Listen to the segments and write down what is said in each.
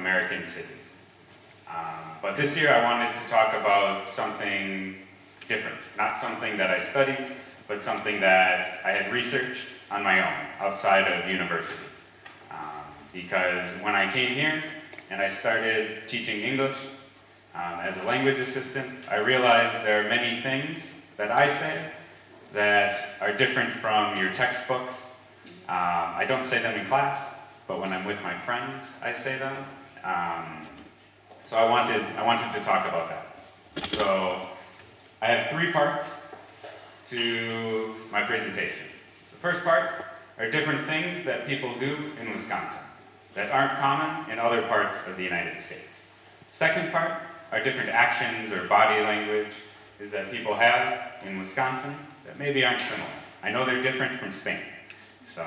American cities. But this year I wanted to talk about something different, not something that I studied, but something that I had researched on my own, outside of university. Because when I came here and I started teaching English as a language assistant, I realized there are many things that I say that are different from your textbooks. I don't say them in class, but when I'm with my friends, I say them. So I wanted to talk about that. So I have 3 parts to my presentation. The first part are different things that people do in Wisconsin that aren't common in other parts of the United States. Second part are different actions or body language that people have in Wisconsin that maybe aren't similar. I know they're different from Spain. So,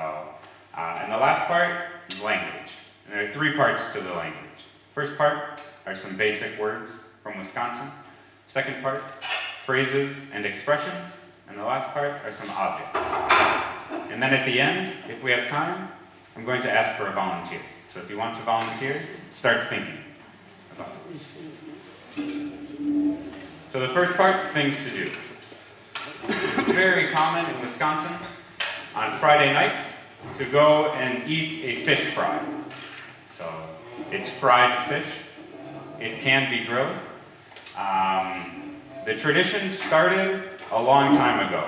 and the last part is language. And there are 3 parts to the language. First part are some basic words from Wisconsin. Second part, phrases and expressions. And the last part are some objects. And then at the end, if we have time, I'm going to ask for a volunteer. So if you want to volunteer, start thinking about it. So the first part, things to do. It's very common in Wisconsin on Friday nights to go and eat a fish fry. So it's fried fish. It can be grilled. The tradition started a long time ago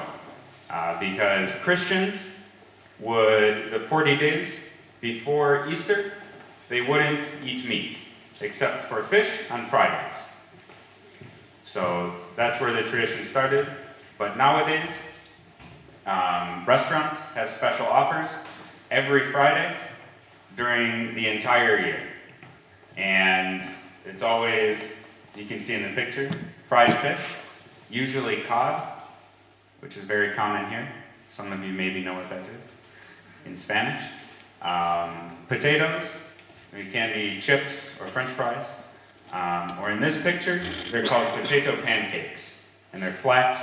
because Christians would, the 40 days before Easter, they wouldn't eat meat except for fish on Fridays. So that's where the tradition started. But nowadays, restaurants have special offers every Friday during the entire year. And it's always, you can see in the picture, fried fish, usually cod, which is very common here. Some of you maybe know what that is in Spanish. Potatoes, it can be chips or French fries. Or in this picture, they're called potato pancakes. And they're flat,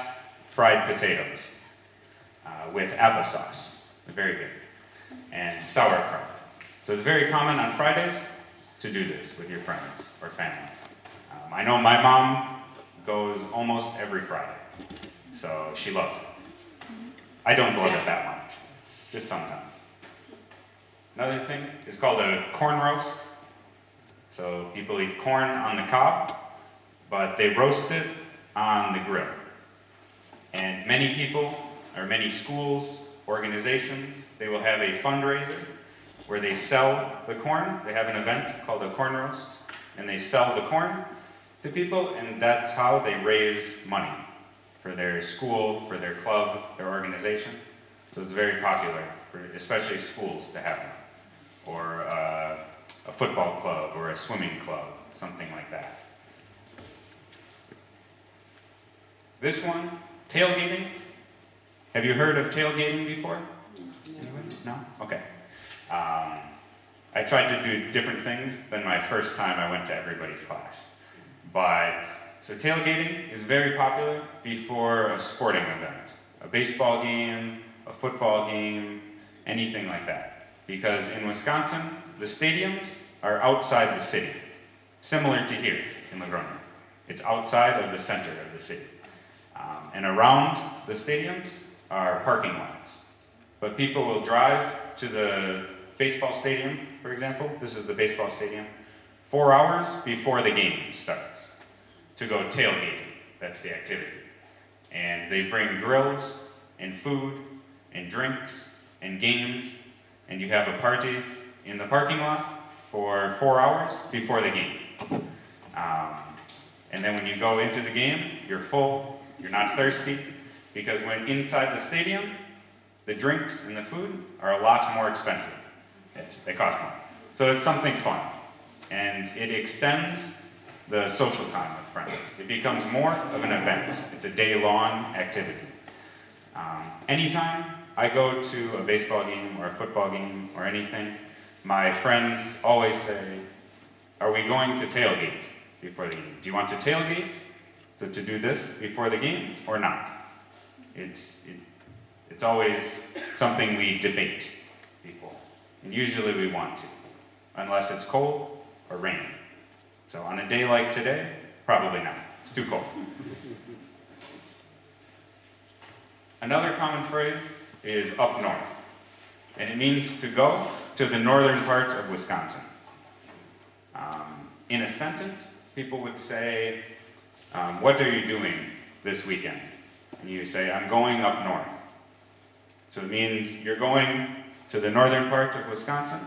fried potatoes with applesauce. They're very good. And sauerkraut. So it's very common on Fridays to do this with your friends or family. I know my mom goes almost every Friday, so she loves it. I don't love it that much, just sometimes. Another thing is called a corn roast. So people eat corn on the cob, but they roast it on the grill. And many people, or many schools, organizations, they will have a fundraiser where they sell the corn. They have an event called a corn roast, and they sell the corn to people, and that's how they raise money for their school, for their club, their organization. So it's very popular, for especially schools, to have them. Or a football club, or a swimming club, something like that. This one, tailgating. Have you heard of tailgating before? Anybody? No? Okay. I tried to do different things than my first time I went to everybody's class. But, so tailgating is very popular before a sporting event. A baseball game, a football game, anything like that. Because in Wisconsin, the stadiums are outside the city. Similar to here in LaGrone. It's outside of the center of the city. And around the stadiums are parking lots. But people will drive to the baseball stadium, for example. This is the baseball stadium. 4 hours before the game starts to go tailgating. That's the activity. And they bring grills and food and drinks and games, and you have a party in the parking lot for 4 hours before the game. And then when you go into the game, you're full, you're not thirsty, because when inside the stadium, the drinks and the food are a lot more expensive. Yes, they cost more. So it's something fun. And it extends the social time with friends. It becomes more of an event. It's a day-long activity. Anytime I go to a baseball game or a football game or anything, my friends always say, are we going to tailgate before the game? Do you want to tailgate to do this before the game or not? It's always something we debate before. And usually we want to, unless it's cold or rain. So on a day like today, probably not. It's too cold. Another common phrase is up north, and it means to go to the northern part of Wisconsin. In a sentence, people would say, what are you doing this weekend? And you say, I'm going up north. So it means you're going to the northern part of Wisconsin,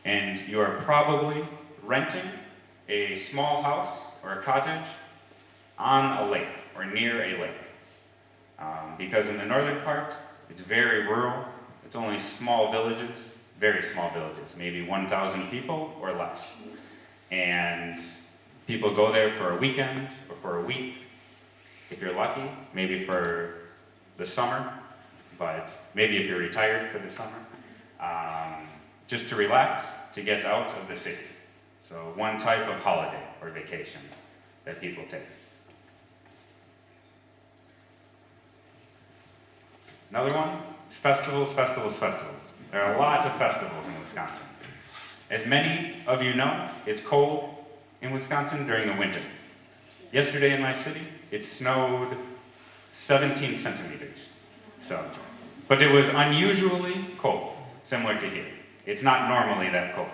and you are probably renting a small house or a cottage on a lake or near a lake. Because in the northern part, it's very rural. It's only small villages, very small villages, maybe 1,000 people or less. And people go there for a weekend or for a week, if you're lucky, maybe for the summer, but maybe if you're retired for the summer, just to relax, to get out of the city. So one type of holiday or vacation that people take. Another one is festivals, festivals, festivals. There are lots of festivals in Wisconsin. As many of you know, it's cold in Wisconsin during the winter. Yesterday in my city, it snowed 17 centimeters. But it was unusually cold, similar to here. It's not normally that cold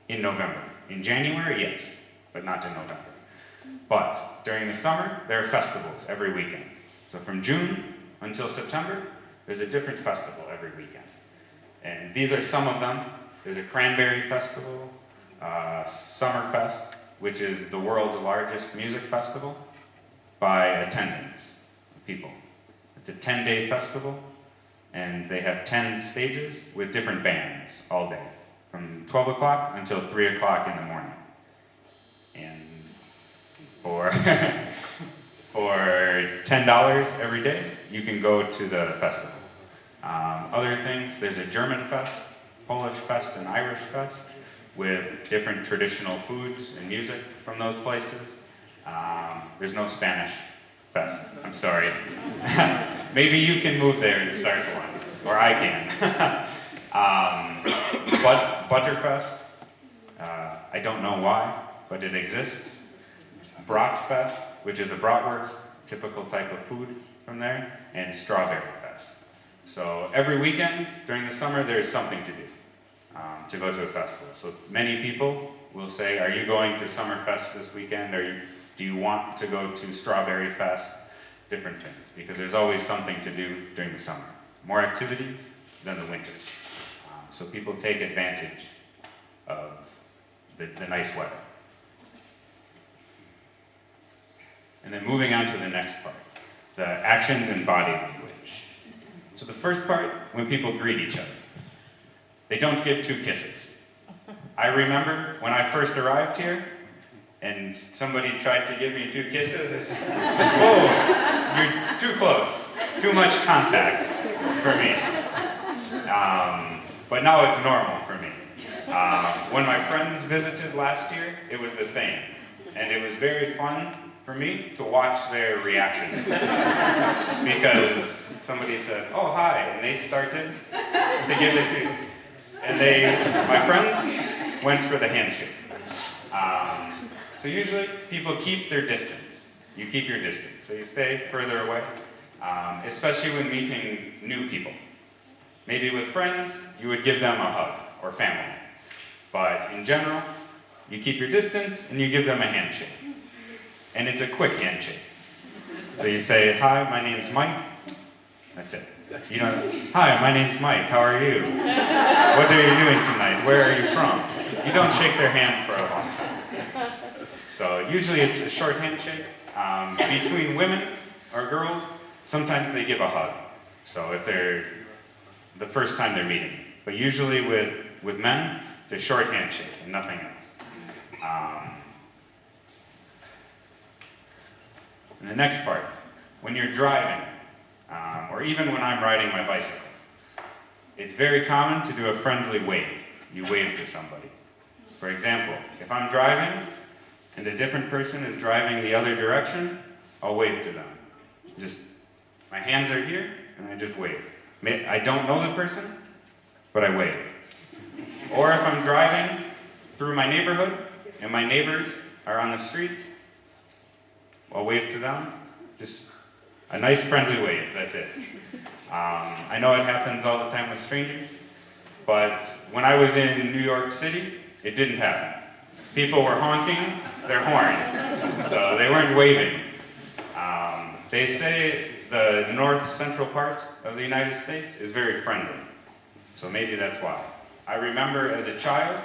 in November. In January, yes, but not in November. But during the summer, there are festivals every weekend. So from June until September, there's a different festival every weekend. And these are some of them. There's a cranberry festival, Summerfest, which is the world's largest music festival by attendance of people. It's a 10-day festival, and they have 10 stages with different bands all day, from 12 o'clock until 3 o'clock in the morning. And for $10 every day, you can go to the festival. Other things, there's a German fest, Polish fest, and Irish fest with different traditional foods and music from those places. There's no Spanish fest, I'm sorry. Maybe you can move there and start one, or I can. Butterfest, I don't know why, but it exists. Bratfest, which is a bratwurst, typical type of food from there, and Strawberry Fest. So every weekend during the summer, there's something to do, to go to a festival. So many people will say, are you going to Summerfest this weekend? Do you want to go to Strawberry Fest? Different things, because there's always something to do during the summer. More activities than the winter. So people take advantage of the nice weather. And then moving on to the next part, the actions and body language. So the first part, when people greet each other, they don't give 2 kisses. I remember when I first arrived here, and somebody tried to give me 2 kisses. It's, whoa, you're too close, too much contact for me. But now it's normal for me. When my friends visited last year, it was the same. And it was very fun for me to watch their reactions. Because somebody said, oh, hi, and they started to give it to, and my friends went for the handshake. So usually people keep their distance. You keep your distance, so you stay further away, especially when meeting new people. Maybe with friends, you would give them a hug, or family. But in general, you keep your distance and you give them a handshake. And it's a quick handshake. So you say, hi, my name's Mike. That's it. You don't, hi, my name's Mike, how are you? What are you doing tonight? Where are you from? You don't shake their hand for a long time. So usually it's a short handshake. Between women or girls, sometimes they give a hug. So if they're the first time they're meeting. But usually with men, it's a short handshake and nothing else. And the next part, when you're driving, or even when I'm riding my bicycle, it's very common to do a friendly wave. You wave to somebody. For example, if I'm driving and a different person is driving the other direction, I'll wave to them. My hands are here, and I just wave. I don't know the person, but I wave. Or if I'm driving through my neighborhood and my neighbors are on the street, I'll wave to them. Just a nice friendly wave, that's it. I know it happens all the time with strangers, but when I was in New York City, it didn't happen. People were honking their horn, so they weren't waving. They say the north central part of the United States is very friendly, so maybe that's why. I remember as a child,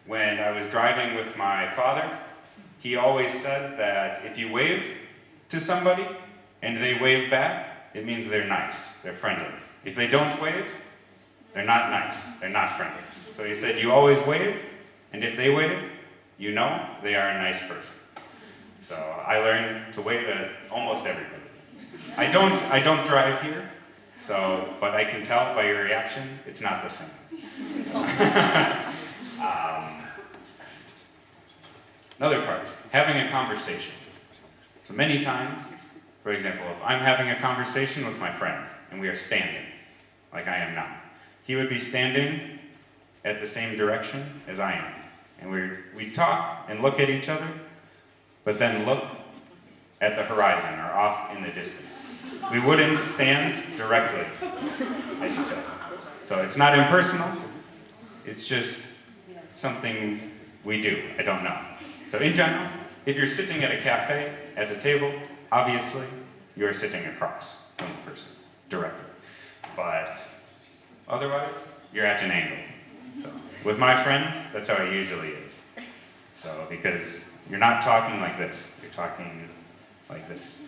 when I was driving with my father, he always said that if you wave to somebody and they wave back, it means they're nice, they're friendly. If they don't wave, they're not nice, they're not friendly. So he said you always wave, and if they wave, you know they are a nice person. So I learned to wave at almost everybody. I don't drive here, but I can tell by your reaction, it's not the same. Another part, having a conversation. So many times, for example, if I'm having a conversation with my friend and we are standing, like I am now, he would be standing at the same direction as I am. And we talk and look at each other, but then look at the horizon or off in the distance. We wouldn't stand directly at each other. So it's not impersonal, it's just something we do, I don't know. So in general, if you're sitting at a cafe, at the table, obviously, you're sitting across from the person, directly. But otherwise, you're at an angle. So with my friends, that's how it usually is. So because you're not talking like this, you're talking like this.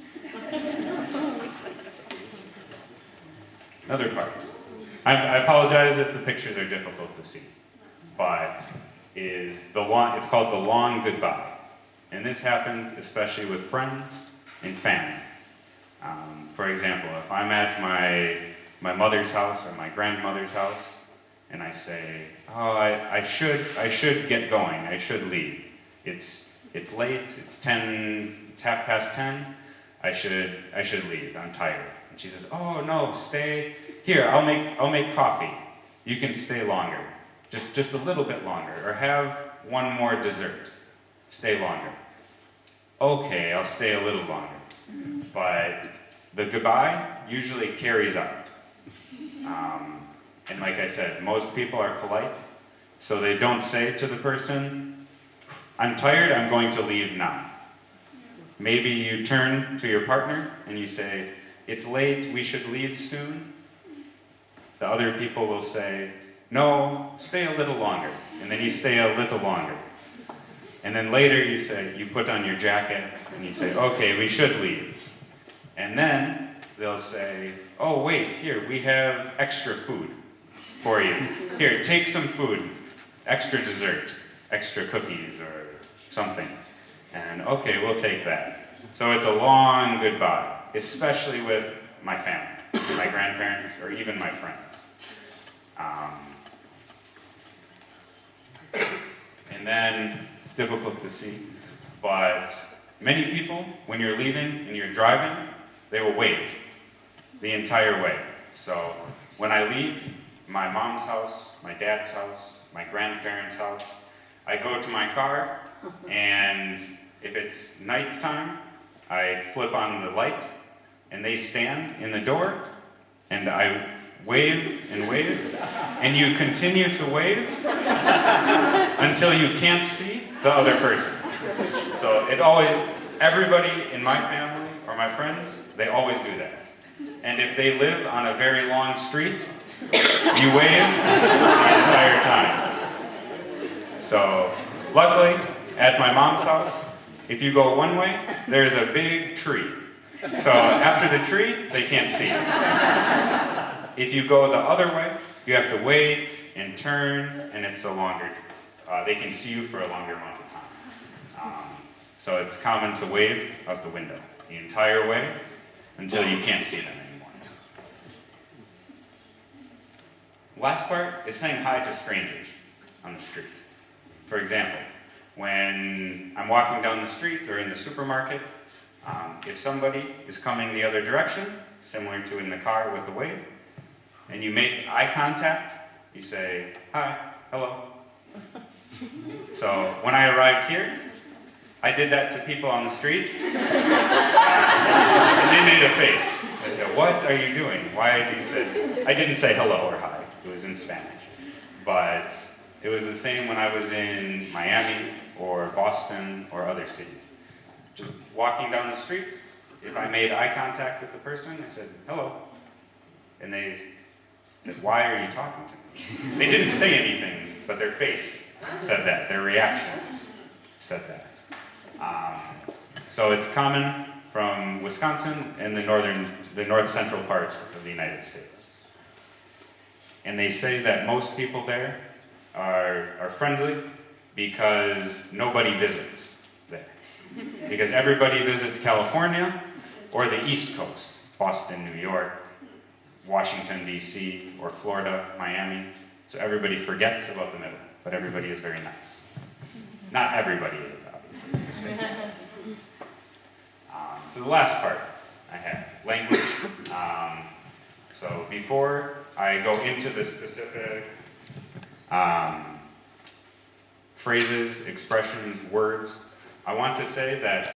Another part. I apologize if the pictures are difficult to see, but it's called the long goodbye. And this happens especially with friends and family. For example, if I'm at my mother's house or my grandmother's house, and I say, oh, I should get going, I should leave. It's late, it's 10:30, I should leave, I'm tired. And she says, oh no, stay. Here, I'll make coffee. You can stay longer, just a little bit longer, or have one more dessert. Stay longer. Okay, I'll stay a little longer. But the goodbye usually carries out. And like I said, most people are polite, so they don't say to the person, I'm tired, I'm going to leave now. Maybe you turn to your partner and you say, it's late, we should leave soon. The other people will say, no, stay a little longer. And then you stay a little longer. And then later you put on your jacket and you say, okay, we should leave. And then they'll say, oh wait, here, we have extra food for you. Here, take some food, extra dessert, extra cookies or something. And okay, we'll take that. So it's a long goodbye, especially with my family, my grandparents, or even my friends. And then it's difficult to see, but many people, when you're leaving and you're driving, they will wave the entire way. So when I leave my mom's house, my dad's house, my grandparents' house, I go to my car, and if it's nighttime, I flip on the light, and they stand in the door, and I wave, and you continue to wave until you can't see the other person. So everybody in my family or my friends, they always do that. And if they live on a very long street, you wave the entire time. So luckily, at my mom's house, if you go one way, there's a big tree. So after the tree, they can't see you. If you go the other way, you have to wait and turn, and it's a longer, they can see you for a longer amount of time. So it's common to wave out the window the entire way until you can't see them anymore. Last part is saying hi to strangers on the street. For example, when I'm walking down the street or in the supermarket, if somebody is coming the other direction, similar to in the car with a wave, and you make eye contact, you say, hi, hello. So when I arrived here, I did that to people on the street, and they made a face. They said, "What are you doing? Why do you say?" I didn't say hello or hi. It was in Spanish. But it was the same when I was in Miami or Boston or other cities. Just walking down the street, if I made eye contact with the person, I said, "Hello." And they said, "Why are you talking to me?" They didn't say anything, but their face said that. Their reactions said that. So it's common from Wisconsin and the north central part of the United States. And they say that most people there are friendly because nobody visits there. Because everybody visits California or the East Coast, Boston, New York, Washington, D.C., or Florida, Miami. So everybody forgets about the middle, but everybody is very nice. Not everybody is, obviously, to say. So the last part I have, language. So before I go into the specific phrases, expressions, words, I want to say that